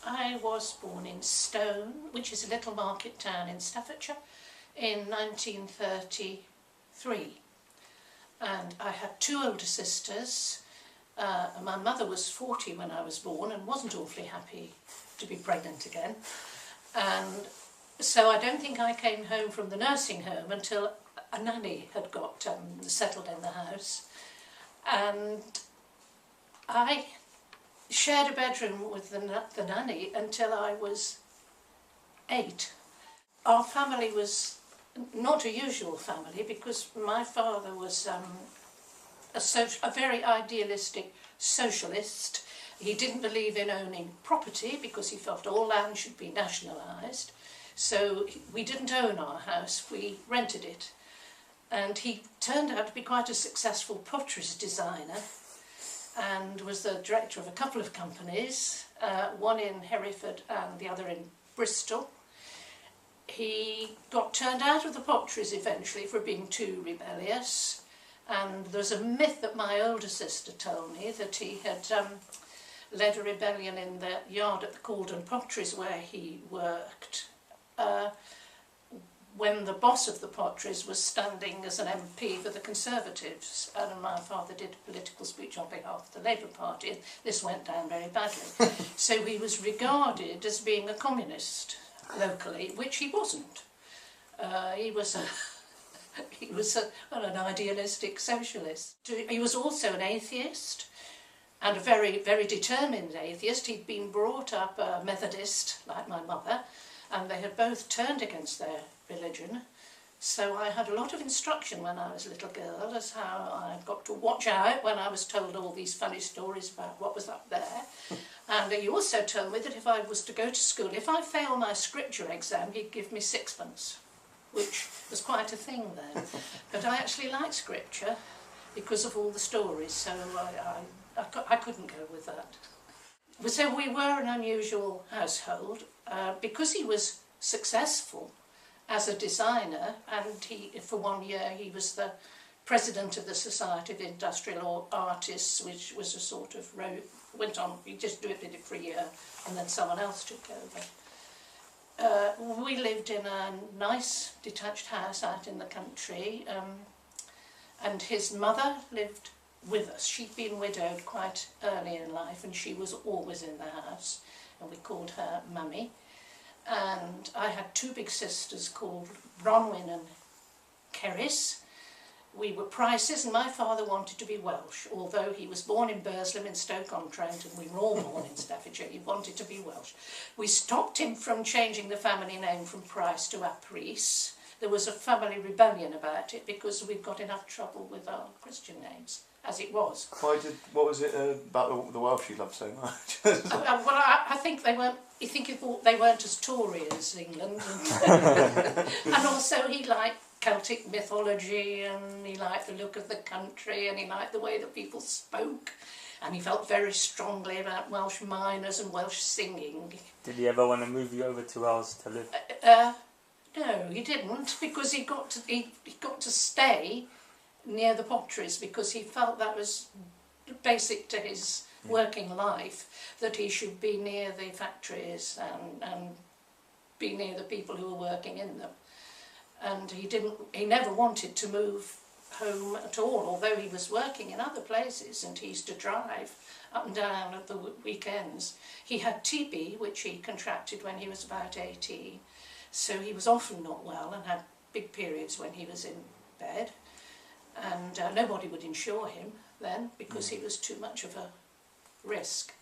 I was born in Stone, which is a little market town in Staffordshire, in 1933. And I had two older sisters. My mother was 40 when I was born and wasn't awfully happy to be pregnant again. And so I don't think I came home from the nursing home until a nanny had got settled in the house. And I shared a bedroom with the nanny until I was 8. Our family was not a usual family because my father was a very idealistic socialist. He didn't believe in owning property because he felt all land should be nationalised. So we didn't own our house, we rented it. And he turned out to be quite a successful potteries designer and was the director of a couple of companies, one in Hereford and the other in Bristol. He got turned out of the potteries eventually for being too rebellious, and there's a myth that my older sister told me that he had led a rebellion in the yard at the Caldon Potteries where he worked when the boss of the potteries was standing as an MP for the Conservatives, and my father did a political speech on behalf of the Labour Party, and this went down very badly. So he was regarded as being a communist locally, which he wasn't. He was an idealistic socialist. He was also an atheist, and a very, very determined atheist. He'd been brought up a Methodist, like my mother, and they had both turned against their religion. So I had a lot of instruction when I was a little girl as how I got to watch out when I was told all these funny stories about what was up there. And he also told me that if I was to go to school, if I failed my scripture exam, he'd give me sixpence, which was quite a thing then. But I actually liked scripture because of all the stories, so I couldn't go with that. So we were an unusual household because he was successful as a designer, and for 1 year he was the president of the Society of Industrial Artists, which was a sort of went on. He just did it for a year, and then someone else took over. We lived in a nice detached house out in the country, and his mother lived with us. She'd been widowed quite early in life, and she was always in the house, and we called her Mummy. And I had two big sisters called Bronwyn and Cerys. We were Prices, and my father wanted to be Welsh. Although he was born in Burslem in Stoke-on-Trent, and we were all born in Staffordshire, he wanted to be Welsh. We stopped him from changing the family name from Price to Apries. There was a family rebellion about it because we'd got enough trouble with our Christian names, as it was. What was it about the Welsh you loved so much? Well, I think they weren't. He thought they weren't as Tory as England, and also he liked Celtic mythology, and he liked the look of the country, and he liked the way that people spoke, and he felt very strongly about Welsh miners and Welsh singing. Did he ever want to move you over to Wales to live? No, he didn't, because he got to stay near the potteries because he felt that was basic to his working life, that he should be near the factories and be near the people who were working in them. And he never wanted to move home at all, although he was working in other places and he used to drive up and down at the weekends. He had TB, which he contracted when he was about 18, so he was often not well and had big periods when he was in bed, and nobody would insure him then because he was too much of a risk.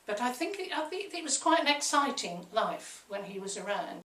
But I think it was quite an exciting life when he was around.